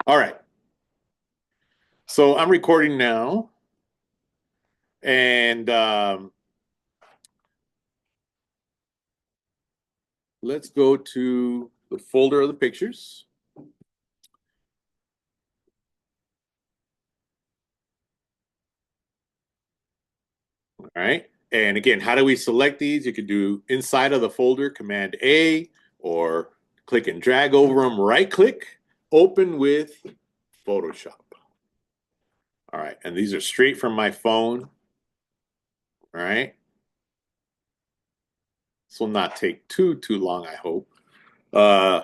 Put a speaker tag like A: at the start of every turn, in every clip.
A: All right. So I'm recording now, and let's go to the folder of the pictures. All right. And again, how do we select these? You could do inside of the folder, Command A, or click and drag over them, right click, open with Photoshop. All right. And these are straight from my phone. All right. This will not take too long, I hope. Uh,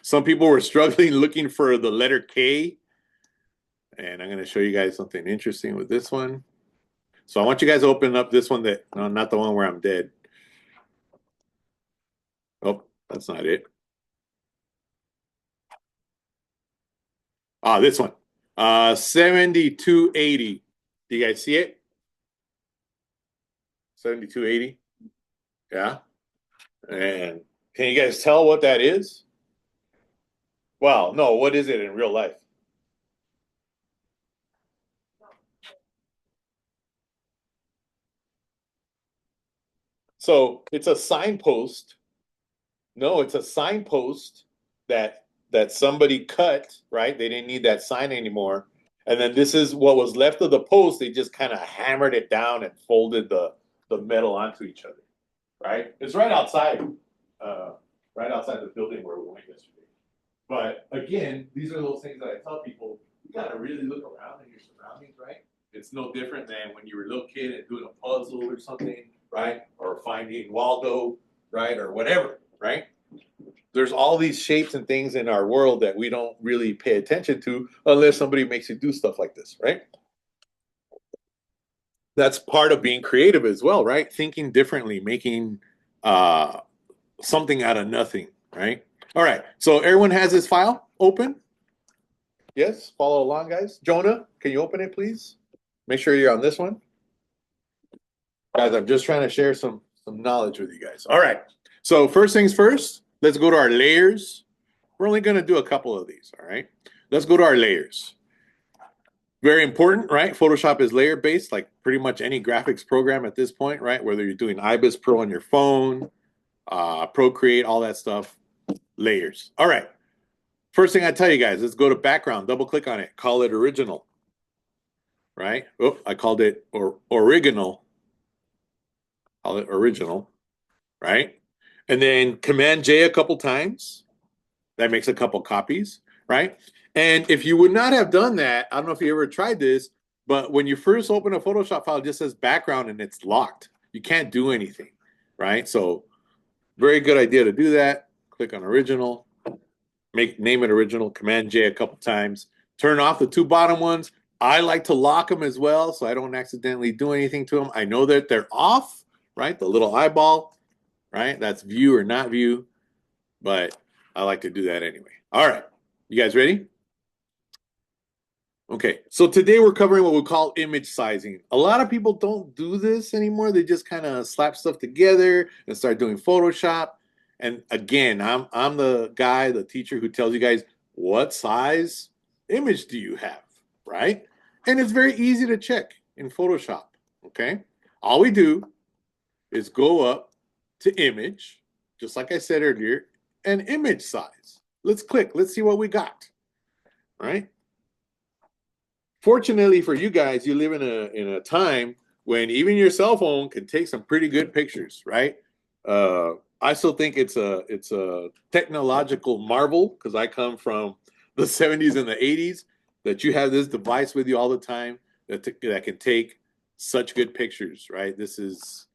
A: some people were struggling looking for the letter K, and I'm going to show you guys something interesting with this one. So I want you guys to open up this one that, no, not the one where I'm dead. Oh, that's not it. Ah, this one. 7280. Do you guys see it? 7280. Yeah. And can you guys tell what that is? Well, no, what is it in real life? So it's a signpost. No, it's a signpost that somebody cut, right? They didn't need that sign anymore. And then this is what was left of the post. They just kind of hammered it down and folded the metal onto each other, right? It's uh, right outside the building where we went yesterday. But again, these are those things that I tell people, you got to really look around in your surroundings, right? It's no different than when you were a little kid and doing a puzzle or something, right? Or finding Waldo, right? Or whatever, right? There's all these shapes and things in our world that we don't really pay attention to unless somebody makes you do stuff like this, right? That's part of being creative as well, right? Thinking differently, making uh, something out of nothing, right? All right. So everyone has this file open. Yes, follow along, guys. Jonah, can you open it, please? Make sure you're on this one. Guys, I'm just trying to share some knowledge with you guys. All right. So first things first, let's go to our layers. We're only going to do a couple of these, all right? Let's go to our layers. Very important, right? Photoshop is layer based, like pretty much any graphics program at this point, right? Whether you're doing IBIS Pro on your phone, Procreate, all that stuff, layers. All right. First thing I tell you guys, let's go to background, double click on it, call it original, right? Oh, I called it original. Call it original, right? And then Command J a couple times. That makes a couple copies, right? And if you would not have done that, I don't know if you ever tried this, but when you first open a Photoshop file, it just says background and it's locked. You can't do anything, right? So very good idea to do that. Click on original, name it original, Command J a couple times. Turn off the two bottom ones. I like to lock them as well so I don't accidentally do anything to them. I know that they're off, right? The little eyeball, right? That's view or not view, but I like to do that anyway. All right. You guys ready? Okay. So today we're covering what we call image sizing. A lot of people don't do this anymore. They just kind of slap stuff together and start doing Photoshop. And again, I'm the guy, the teacher who tells you guys what size image do you have, right? And it's very easy to check in Photoshop. Okay. All we do is go up to image, just like I said earlier, and image size. Let's click. Let's see what we got. All right. Fortunately for you guys, you live in a time when even your cell phone can take some pretty good pictures, right? I still think it's a technological marvel because I come from the 70s and the 80s that you have this device with you all the time that can take such good pictures, right? This is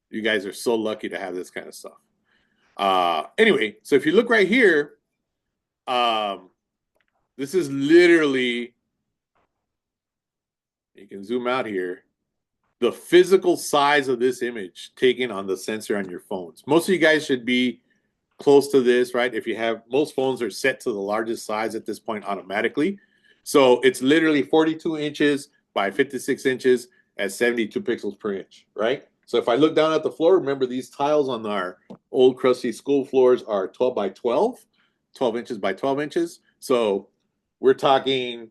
A: you guys are so lucky to have this kind of stuff. Anyway, so if you look right here, um, this is literally, you can zoom out here, the physical size of this image taken on the sensor on your phones. Most of you guys should be close to this, right? If you have, most phones are set to the largest size at this point automatically. So it's literally 42 inches by 56 inches at 72 pixels per inch, right? So if I look down at the floor, remember these tiles on our old crusty school floors are 12 by 12. 12 inches by 12 inches. So we're talking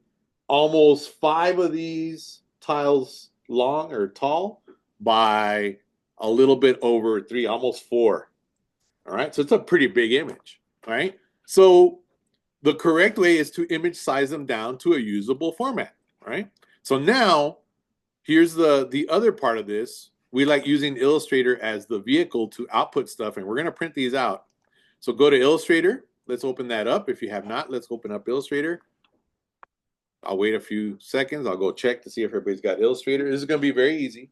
A: almost 5 of these tiles long or tall by a little bit over 3, almost 4. All right, so it's a pretty big image, right? So the correct way is to image size them down to a usable format, right? So now here's the other part of this. We like using Illustrator as the vehicle to output stuff, and we're going to print these out. So go to Illustrator. Let's open that up. If you have not, let's open up Illustrator. I'll wait a few seconds. I'll go check to see if everybody's got Illustrator. This is going to be very easy.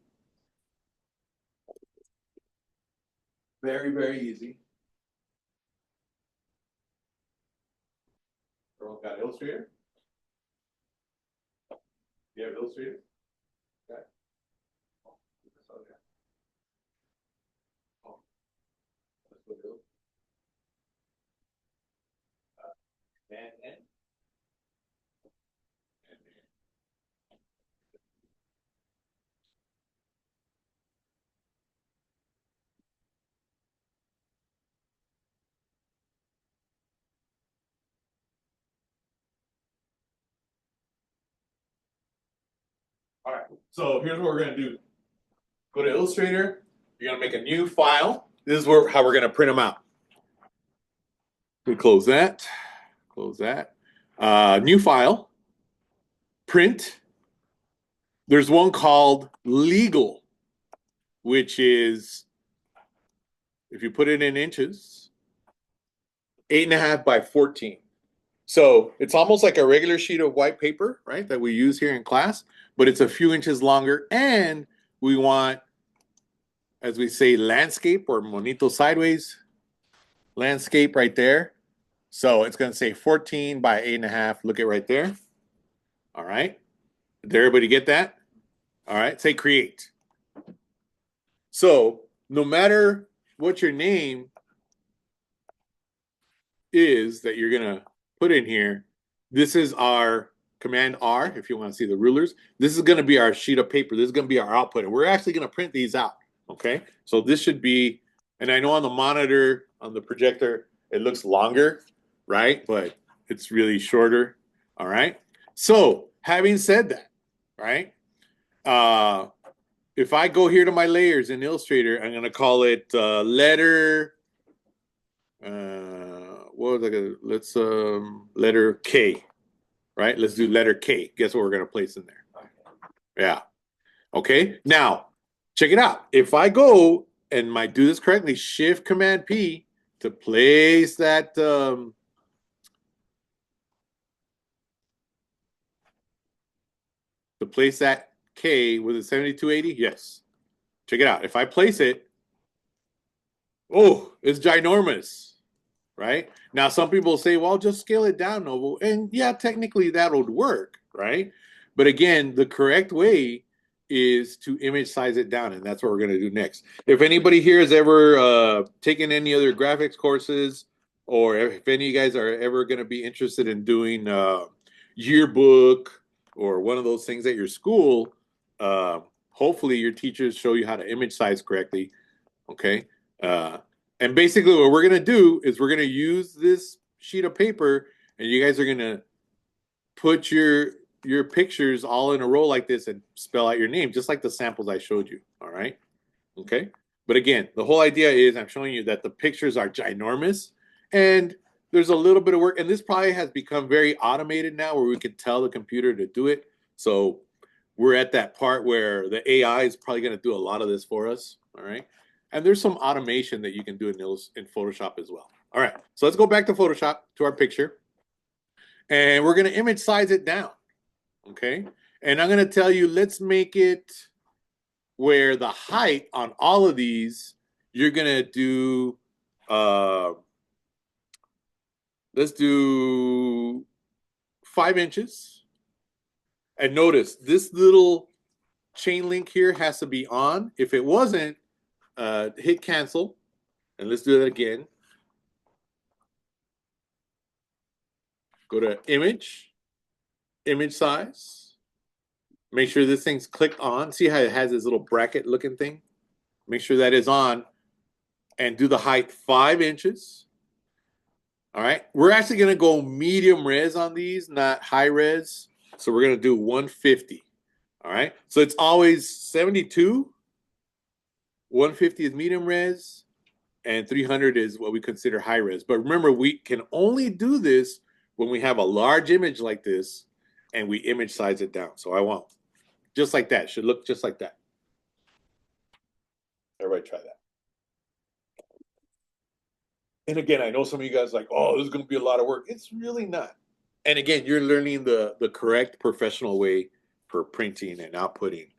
A: Very, very easy. Everyone got Illustrator? You have Illustrator? Okay. Oh. Let's go to and all right. So here's what we're going to do. Go to Illustrator. You're going to make a new file. This is how we're going to print them out. We close that. Close that. New file. Print. There's one called legal, which is, if you put it in inches, 8.5 by 14. So it's almost like a regular sheet of white paper, right, that we use here in class, but it's a few inches longer. And we want, as we say, landscape or monito sideways, landscape right there. So it's going to say 14 by 8.5. Look at right there. All right. Did everybody get that? All right. Say create. So no matter what your name is that you're going to put in here, this is our Command R, if you want to see the rulers. This is going to be our sheet of paper. This is going to be our output. And we're actually going to print these out. Okay. So this should be, and I know on the monitor, on the projector, it looks longer, right? But it's really shorter. All right. So having said that, right? If I go here to my layers in Illustrator, I'm going to call it letter, what was I gonna, let's, letter K, right? Let's do letter K. Guess what we're going to place in there? Yeah. Okay. Now, check it out. If I go and do this correctly, Shift Command P to place that, to place that K with a 7280, yes. Check it out. If I place it, oh, it's ginormous, right? Now, some people say, well, just scale it down, Noble. And yeah, technically that would work, right? But again, the correct way is to image size it down, and that's what we're going to do next. If anybody here has ever taken any other graphics courses, or if any of you guys are ever going to be interested in doing yearbook or one of those things at your school, hopefully your teachers show you how to image size correctly, okay? And basically what we're going to do is we're going to use this sheet of paper, and you guys are going to put your pictures all in a row like this and spell out your name, just like the samples I showed you. All right. Okay. But again, the whole idea is I'm showing you that the pictures are ginormous and there's a little bit of work. And this probably has become very automated now where we can tell the computer to do it. So we're at that part where the AI is probably going to do a lot of this for us. All right. And there's some automation that you can do in Photoshop as well. All right. So let's go back to Photoshop to our picture. And we're going to image size it down. Okay. And I'm going to tell you, let's make it where the height on all of these, you're going to do, let's do 5 inches. And notice this little chain link here has to be on. If it wasn't, hit cancel. And let's do that again. Go to image size. Make sure this thing's clicked on. See how it has this little bracket looking thing? Make sure that is on and do the height 5 inches. All right. We're actually going to go medium res on these, not high res. So we're going to do 150. All right. So it's always 72. 150 is medium res, and 300 is what we consider high res. But remember, we can only do this when we have a large image like this and we image size it down. So I want just like that. Should look just like that. Everybody try that. And again, I know some of you guys like, oh, this is going to be a lot of work. It's really not. And again, you're learning the correct professional way for printing and outputting.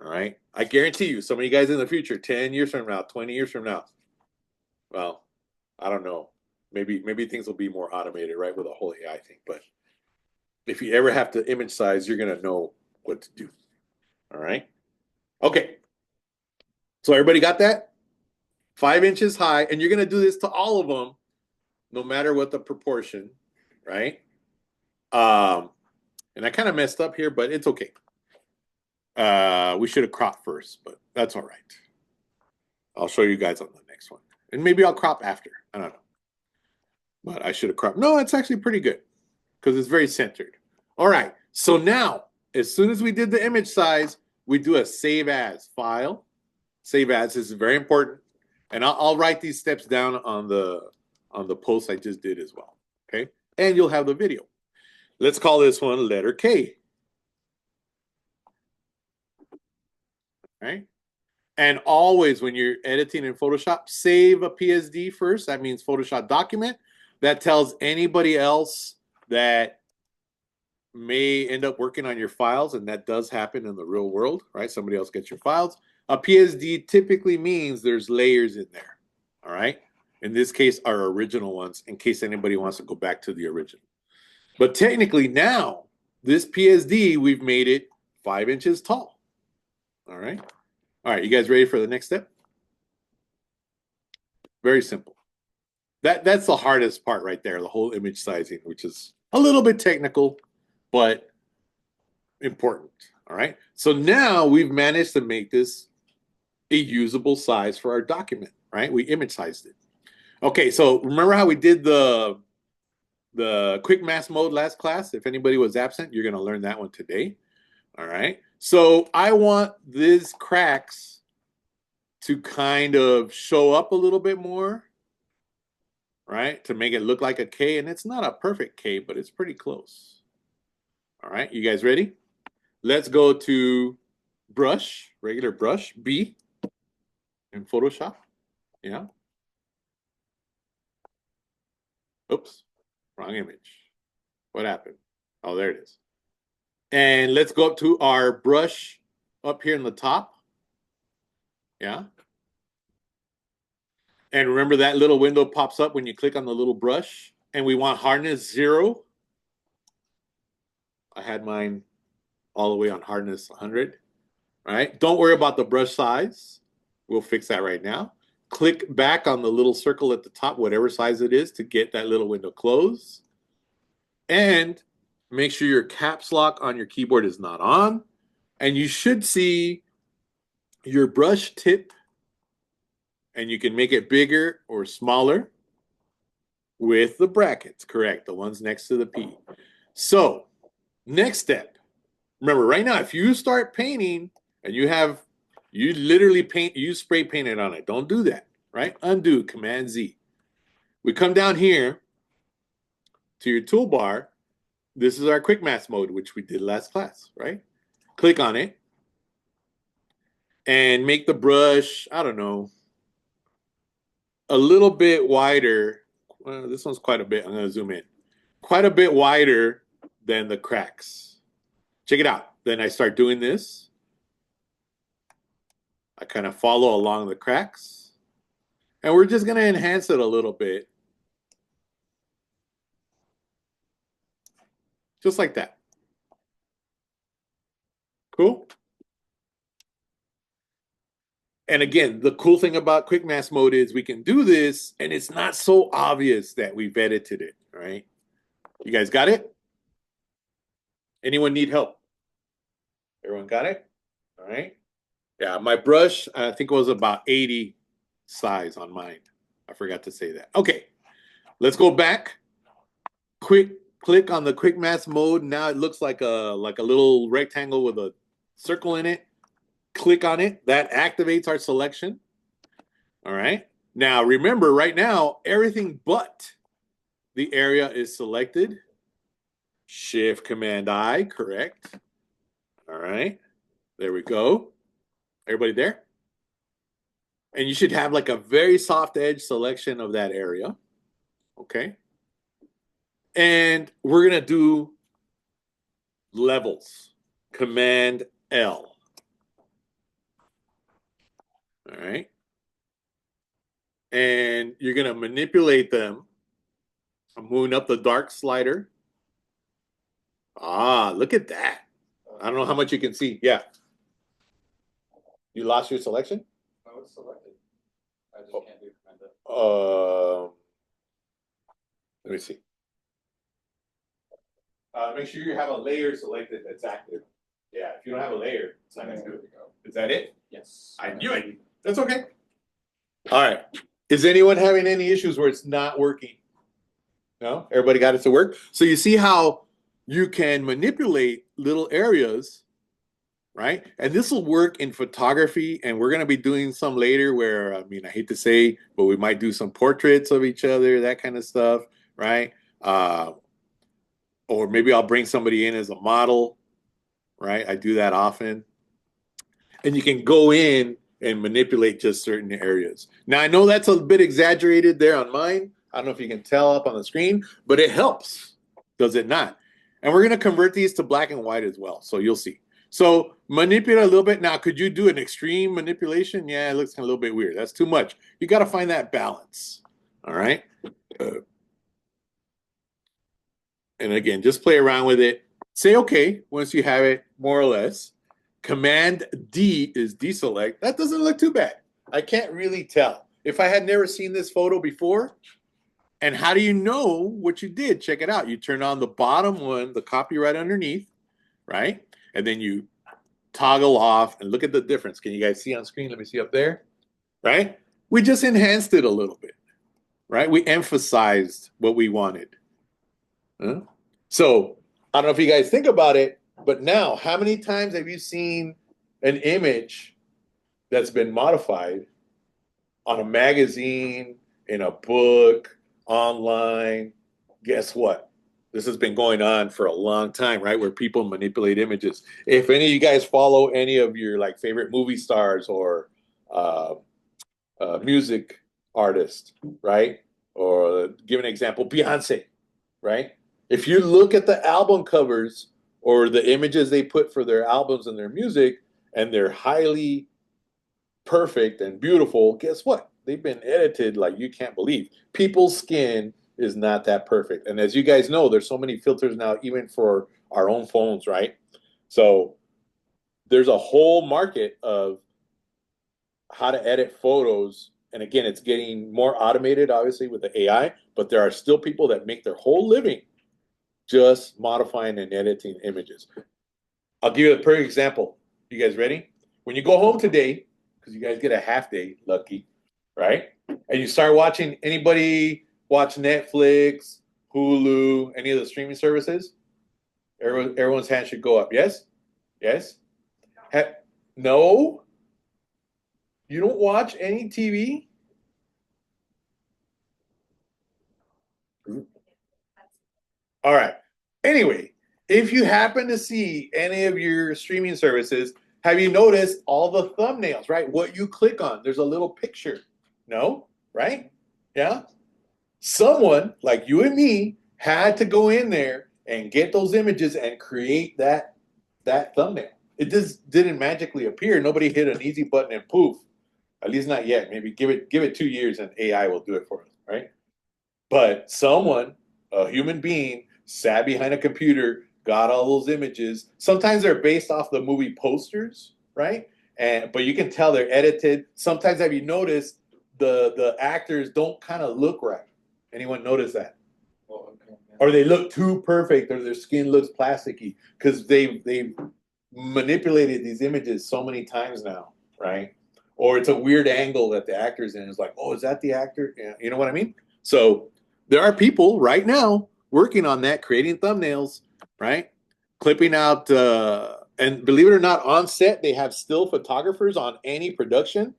A: All right. I guarantee you, some of you guys in the future, 10 years from now, 20 years from now, well, I don't know. Maybe things will be more automated, right, with the whole AI thing. But if you ever have to image size, you're gonna know what to do. All right. Okay. So everybody got that? 5 inches high, and you're gonna do this to all of them, no matter what the proportion, right? And I kind of messed up here, but it's okay. We should have cropped first, but that's all right. I'll show you guys on the next one. And maybe I'll crop after. I don't know. But I should have cropped. No, it's actually pretty good because it's very centered. All right. So now, as soon as we did the image size, we do a save as file. Save as is very important. And I'll write these steps down on the post I just did as well. Okay. And you'll have the video. Let's call this one letter K. Right? And always when you're editing in Photoshop, save a PSD first. That means Photoshop document. That tells anybody else that may end up working on your files, and that does happen in the real world, right? Somebody else gets your files. A PSD typically means there's layers in there, all right? In this case, our original ones, in case anybody wants to go back to the original. But technically now, this PSD, we've made it 5 inches tall, all right? All right, you guys ready for the next step? Very simple. That's the hardest part right there, the whole image sizing, which is a little bit technical, but important. All right. So now we've managed to make this a usable size for our document, right? We image sized it. Okay, so remember how we did the quick mask mode last class? If anybody was absent, you're going to learn that one today. All right. So I want these cracks to kind of show up a little bit more, right? To make it look like a K. And it's not a perfect K, but it's pretty close. All right. You guys ready? Let's go to brush, regular brush, B in Photoshop. Yeah. Oops. Wrong image. What happened? Oh, there it is. And let's go up to our brush up here in the top. Yeah. And remember that little window pops up when you click on the little brush, and we want hardness 0. I had mine all the way on hardness 100. All right. Don't worry about the brush size. We'll fix that right now. Click back on the little circle at the top, whatever size it is, to get that little window closed. And make sure your caps lock on your keyboard is not on. And you should see your brush tip, and you can make it bigger or smaller with the brackets, correct, the ones next to the P. So next step, remember right now, if you start painting and you literally paint, you spray paint it on it. Don't do that, right? Undo, Command Z. We come down here to your toolbar. This is our quick mask mode, which we did last class, right? Click on it and make the brush, I don't know, a little bit wider. Well, this one's quite a bit. I'm going to zoom in. Quite a bit wider than the cracks. Check it out. Then I start doing this. I kind of follow along the cracks. And we're just going to enhance it a little bit. Just like that. Cool? And again, the cool thing about quick mask mode is we can do this and it's not so obvious that we've edited it, right? You guys got it? Anyone need help? Everyone got it? All right. Yeah, my brush, I think it was about 80 size on mine. I forgot to say that. Okay, Let's go back. Quick click on the quick mask mode. Now it looks like a little rectangle with a circle in it. Click on it. That activates our selection. All right. Now remember, right now, everything but the area is selected. Shift Command I, correct. All right. There we go. Everybody there? And you should have like a very soft edge selection of that area. Okay. And we're going to do levels. Command L. All right. And you're going to manipulate them. I'm moving up the dark slider. Ah, look at that. I don't know how much you can see. Yeah. You lost your selection?
B: No, it's selected. I just can't do Command L.
A: Let me see. Make sure you have a layer selected that's active. Yeah, if you don't have a layer, it's not going to do it. Is that it?
B: Yes.
A: I knew it. That's okay. All right. Is anyone having any issues where it's not working? No? Everybody got it to work? So you see how you can manipulate little areas, right? And this will work in photography, and we're going to be doing some later where, I mean, I hate to say, but we might do some portraits of each other, that kind of stuff, right? Or maybe I'll bring somebody in as a model, right? I do that often. And you can go in and manipulate just certain areas. Now, I know that's a bit exaggerated there on mine. I don't know if you can tell up on the screen, but it helps, does it not? And we're going to convert these to black and white as well, so you'll see. So manipulate a little bit. Now, could you do an extreme manipulation? Yeah, it looks a little bit weird. That's too much. You got to find that balance, all right? And again, just play around with it. Say okay once you have it, more or less. Command D is deselect. That doesn't look too bad. I can't really tell. If I had never seen this photo before, and how do you know what you did? Check it out. You turn on the bottom one, the copy right underneath, right? And then you toggle off and look at the difference. Can you guys see on screen? Let me see up there, right? We just enhanced it a little bit, right? We emphasized what we wanted. Huh? So I don't know if you guys think about it, but now, how many times have you seen an image that's been modified on a magazine, in a book, online? Guess what? This has been going on for a long time, right? Where people manipulate images. If any of you guys follow any of your like favorite movie stars or music artists, right? Or give an example, Beyonce, right? If you look at the album covers or the images they put for their albums and their music, and they're highly perfect and beautiful, guess what? They've been edited like you can't believe. People's skin is not that perfect. And as you guys know, there's so many filters now, even for our own phones, right? So there's a whole market of how to edit photos. And again, it's getting more automated, obviously, with the AI, but there are still people that make their whole living just modifying and editing images. I'll give you a perfect example. You guys ready? When you go home today, because you guys get a half day, lucky, right? And you start watching, anybody watch Netflix, Hulu, any of the streaming services? Everyone's hand should go up. Yes? Yes? No? You don't watch any TV? All right. Anyway, if you happen to see any of your streaming services, have you noticed all the thumbnails, right? What you click on, there's a little picture. No? Right? Yeah? Someone like you and me had to go in there and get those images and create that thumbnail. It just didn't magically appear. Nobody hit an easy button and poof. At least not yet. Maybe give it 2 years and AI will do it for us, right? But someone, a human being, sat behind a computer, got all those images. Sometimes they're based off the movie posters, right? But you can tell they're edited. Sometimes, have you noticed the actors don't kind of look right? Anyone notice that?
B: Well, okay, yeah.
A: Or they look too perfect, or their skin looks plasticky because they've manipulated these images so many times now, right? Or it's a weird angle that the actor's in. It's like, oh, is that the actor? Yeah, you know what I mean? So there are people right now working on that, creating thumbnails, right? Clipping out, and believe it or not, on set, they have still photographers on any production.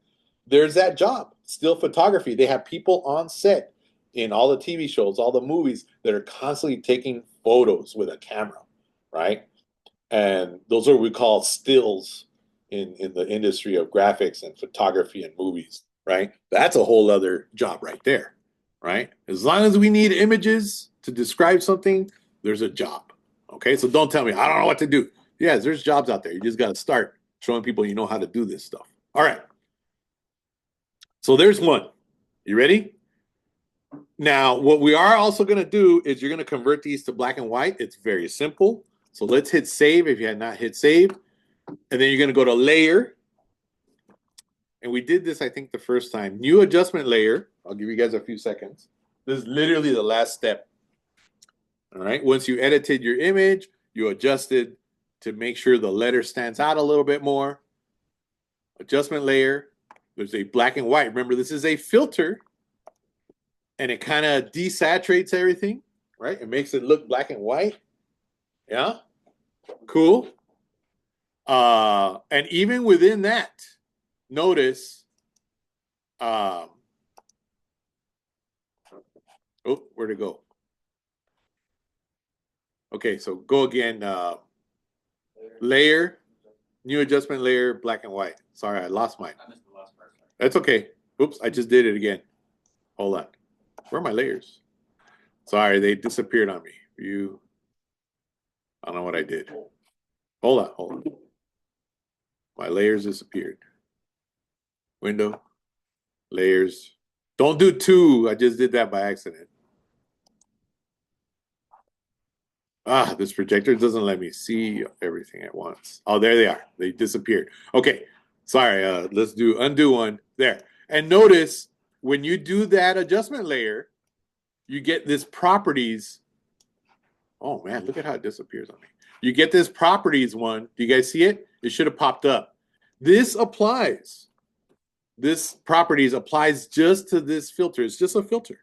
A: There's that job, still photography. They have people on set in all the TV shows, all the movies that are constantly taking photos with a camera, right? And those are what we call stills in the industry of graphics and photography and movies, right? That's a whole other job right there, right? As long as we need images to describe something, there's a job. Okay, so don't tell me I don't know what to do. Yes, there's jobs out there. You just got to start showing people you know how to do this stuff. All right. So there's one. You ready? Now, what we are also going to do is you're going to convert these to black and white. It's very simple. So let's hit save if you had not hit save. And then you're going to go to layer. And we did this, I think, the first time. New adjustment layer. I'll give you guys a few seconds. This is literally the last step. All right. Once you edited your image, you adjusted to make sure the letter stands out a little bit more. Adjustment layer. There's a black and white. Remember, this is a filter. And it kind of desaturates everything, right? It makes it look black and white. Yeah. Cool. And even within that, notice, oh, where'd it go? Okay, so go again. Layer, new adjustment layer, black and white. Sorry, I lost mine.
B: I missed the last part.
A: That's okay. Oops, I just did it again. Hold on. Where are my layers? Sorry, they disappeared on me. View. I don't know what I did. Hold on. My layers disappeared. Window, layers. Don't do two. I just did that by accident. This projector doesn't let me see everything at once. Oh, there they are. They disappeared. Okay, sorry. Let's do undo one. There. And notice when you do that adjustment layer, you get this properties. Oh man, look at how it disappears on me. You get this properties one. Do you guys see it? It should have popped up. This applies. This properties applies just to this filter. It's just a filter.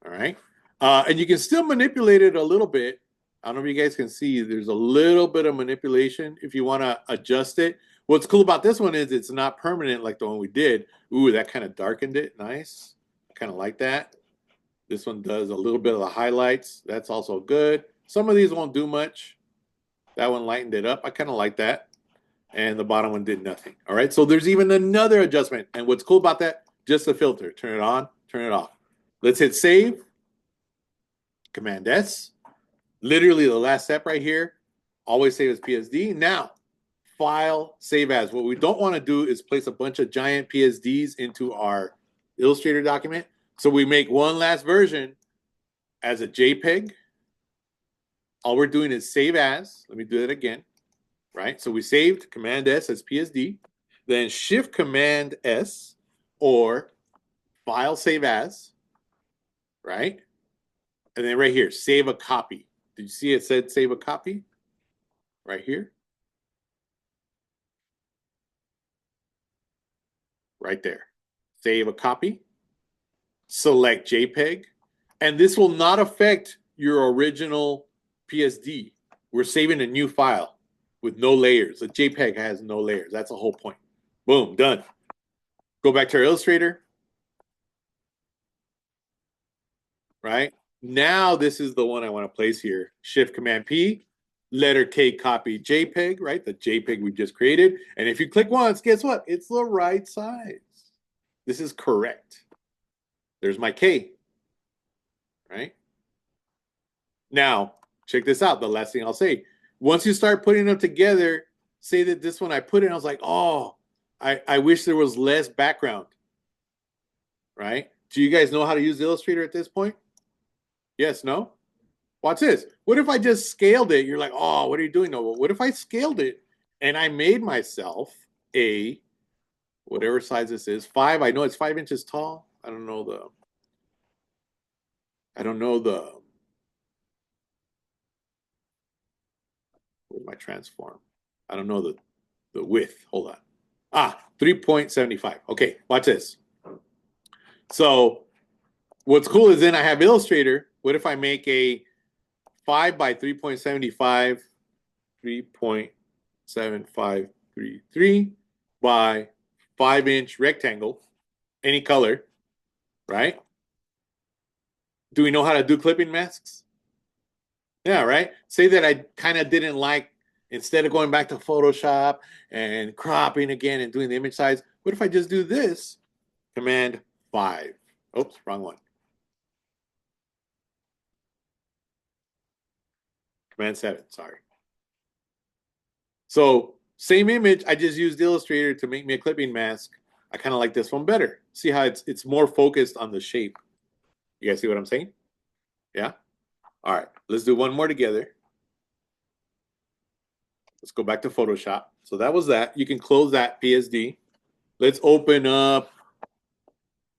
A: All right. And you can still manipulate it a little bit. I don't know if you guys can see. There's a little bit of manipulation if you want to adjust it. What's cool about this one is it's not permanent like the one we did. Ooh, that kind of darkened it. Nice. Kind of like that. This one does a little bit of the highlights. That's also good. Some of these won't do much. That one lightened it up. I kind of like that. And the bottom one did nothing. All right. So there's even another adjustment. And what's cool about that? Just the filter. Turn it on, turn it off. Let's hit save. Command S. Literally the last step right here. Always save as PSD. Now, file, save as. What we don't want to do is place a bunch of giant PSDs into our Illustrator document. So we make one last version as a JPEG. All we're doing is save as. Let me do it again. Right? So we saved Command S as PSD. Then Shift Command S or file save as. Right? And then right here, save a copy. Did you see it said save a copy? Right here. Right there. Save a copy. Select JPEG. And this will not affect your original PSD. We're saving a new file with no layers. A JPEG has no layers. That's the whole point. Boom, done. Go back to our Illustrator. Right? Now this is the one I want to place here. Shift Command P, letter K, copy JPEG, right? The JPEG we just created. And if you click once, guess what? It's the right size. This is correct. There's my K, right? Now, check this out. The last thing I'll say. Once you start putting them together, say that this one I put in, I was like, oh, I wish there was less background, right? Do you guys know how to use Illustrator at this point? Yes, no? Watch this. What if I just scaled it? You're like, oh, what are you doing? No, what if I scaled it and I made myself a, whatever size this is, 5. I know it's 5 inches tall. I don't know the, where's my transform? I don't know the width. Hold on. 3.75. Okay, watch this. So What's cool is then I have Illustrator. What if I make a 5 by 3.75, 3.7533 by 5-inch rectangle, any color, right? Do we know how to do clipping masks? Yeah, right. Say that I kind of didn't like, instead of going back to Photoshop and cropping again and doing the image size, what if I just do this? Command 5. Oops, wrong one. Command 7, sorry. So same image, I just used Illustrator to make me a clipping mask. I kind of like this one better. See how it's more focused on the shape. You guys see what I'm saying? Yeah? All right, let's do one more together. Let's go back to Photoshop. So that was that. You can close that PSD. Let's open up.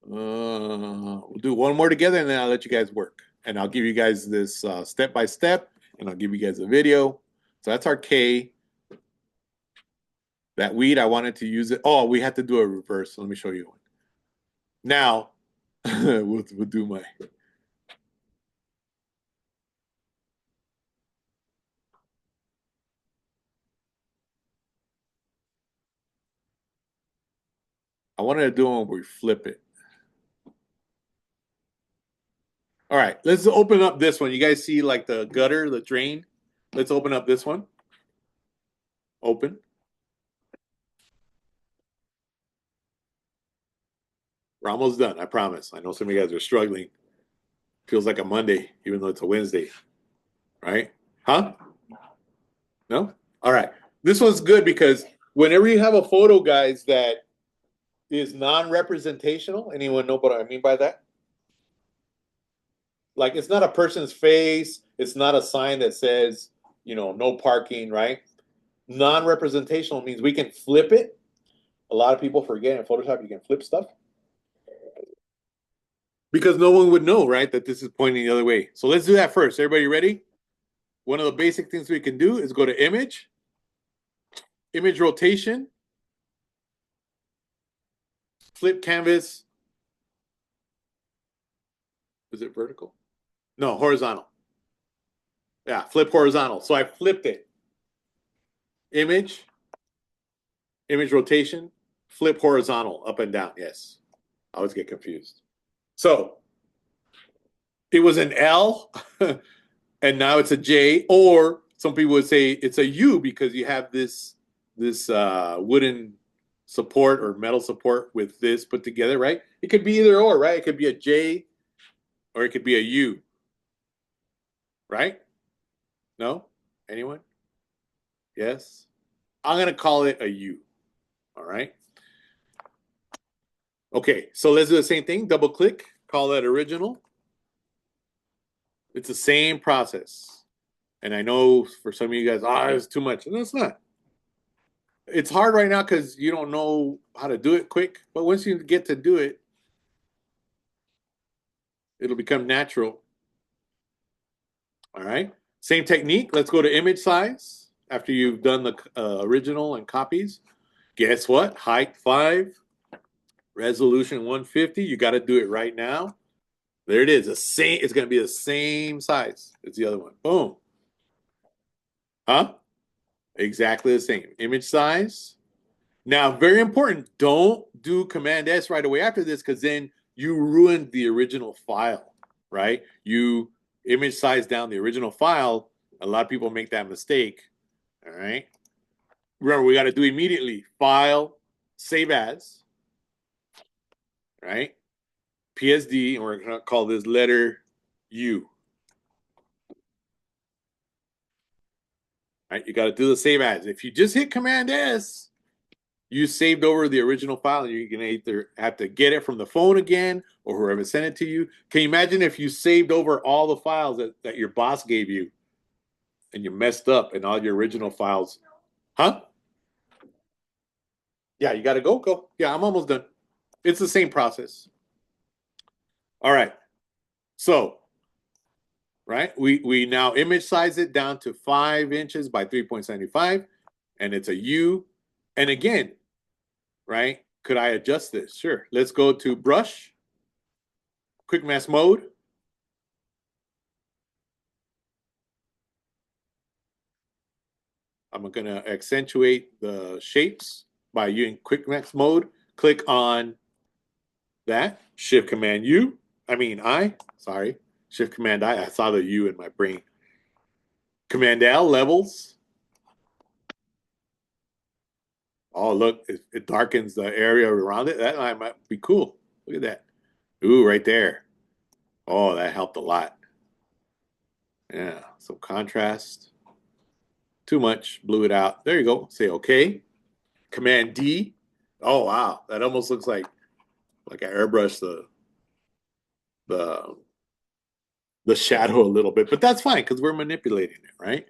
A: We'll do one more together and then I'll let you guys work. And I'll give you guys this step by step and I'll give you guys a video. So that's our K. That weed, I wanted to use it. Oh, we had to do a reverse. So let me show you one. Now, we'll do my. I wanted to do one where we flip it. All right, let's open up this one. You guys see like the gutter, the drain? Let's open up this one. Open. We're almost done, I promise. I know some of you guys are struggling. Feels like a Monday, even though it's a Wednesday, right? Huh? No? All right. This one's good because whenever you have a photo, guys, that is non-representational, anyone know what I mean by that? Like it's not a person's face, it's not a sign that says, no parking, right? Non-representational means we can flip it. A lot of people forget in Photoshop you can flip stuff. Because no one would know, right, that this is pointing the other way. So let's do that first. Everybody ready? One of the basic things we can do is go to image, image rotation, flip canvas. Is it vertical? No, horizontal. Yeah, flip horizontal. So I flipped it. Image, image rotation, flip horizontal, up and down. Yes. I always get confused. So it was an L and now it's a J, or some people would say it's a U because you have this wooden support or metal support with this put together, right? It could be either or, right? It could be a J or it could be a U, right? No? Anyone? Yes? I'm going to call it a U, all right? Okay, so let's do the same thing. Double click, call that original. It's the same process. And I know for some of you guys, it's too much. No, it's not. It's hard right now because you don't know how to do it quick. But once you get to do it, it'll become natural. All right. Same technique. Let's go to image size after you've done the original and copies. Guess what? Height 5, resolution 150. You got to do it right now. There it is. The same. It's going to be the same size as the other one. Boom. Huh? Exactly the same. Image size. Now, very important. Don't do Command S right away after this because then you ruined the original file, right? You image size down the original file. A lot of people make that mistake. All right. Remember, we got to do immediately file, save as, right? PSD, and we're going to call this letter U. Right? You got to do the save as. If you just hit Command S, you saved over the original file and you're going to either have to get it from the phone again or whoever sent it to you. Can you imagine if you saved over all the files that your boss gave you and you messed up and all your original files? Huh? Yeah, you got to go. Yeah, I'm almost done. It's the same process. All right. So, right, we now image size it down to 5 inches by 3.75 and it's a U. And again, right, could I adjust this? Sure. Let's go to brush. quick mask mode. I'm going to accentuate the shapes by using quick mask mode. Click on that. Shift Command U. I. Sorry. Shift Command I. I saw the U in my brain. Command L, levels. Oh, look, it darkens the area around it. That might be cool. Look at that. Ooh, right there. Oh, that helped a lot. Yeah, some contrast. Too much, blew it out. There you go. Say okay. Command D. Oh, wow. That almost looks like I airbrushed the shadow a little bit, but that's fine because we're manipulating it, right?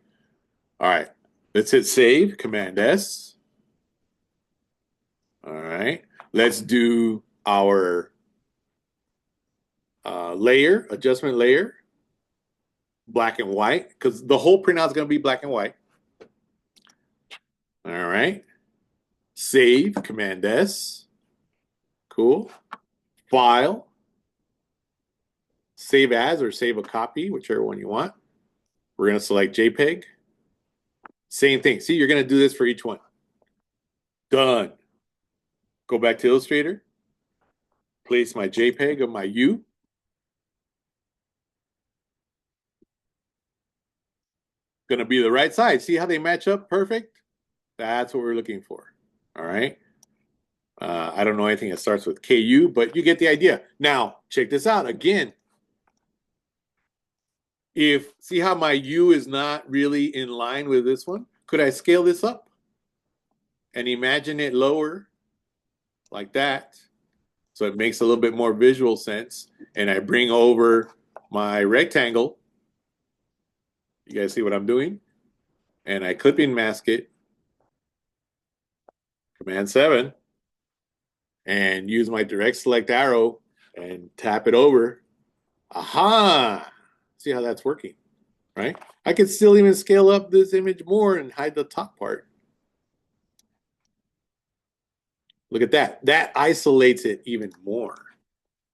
A: All right. Let's hit save. Command S. All right. Let's do our layer, adjustment layer, black and white, because the whole printout is going to be black and white. All right. Save, Command S. Cool. File. Save as or save a copy, whichever one you want. We're going to select JPEG. Same thing. See, you're going to do this for each one. Done. Go back to Illustrator. Place my JPEG of my U. Going to be the right side. See how they match up perfect? That's what we're looking for. All right. I don't know anything that starts with KU, but you get the idea. Now, check this out. Again, see how my U is not really in line with this one? Could I scale this up and imagine it lower like that? So it makes a little bit more visual sense. And I bring over my rectangle. You guys see what I'm doing? And I clipping mask it. Command 7. And use my direct select arrow and tap it over. Aha! See how that's working, right? I could still even scale up this image more and hide the top part. Look at that. That isolates it even more.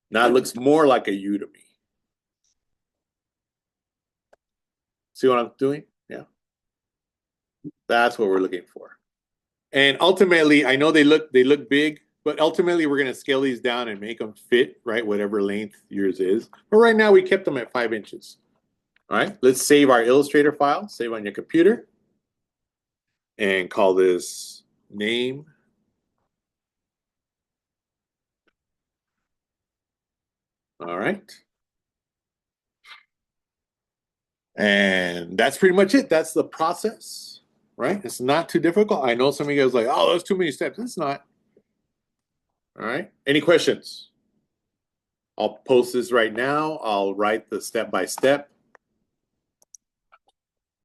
A: Now it looks more like a U to me. See what I'm doing? Yeah. That's what we're looking for. And ultimately, I know they look big, but ultimately we're going to scale these down and make them fit, right? Whatever length yours is. But right now we kept them at 5 inches. All right, let's save our Illustrator file. Save on your computer. And call this name. All right. And that's pretty much it. That's the process, right? It's not too difficult. I know some of you guys are like, oh, there's too many steps. It's not. All right. Any questions? I'll post this right now. I'll write the step-by-step.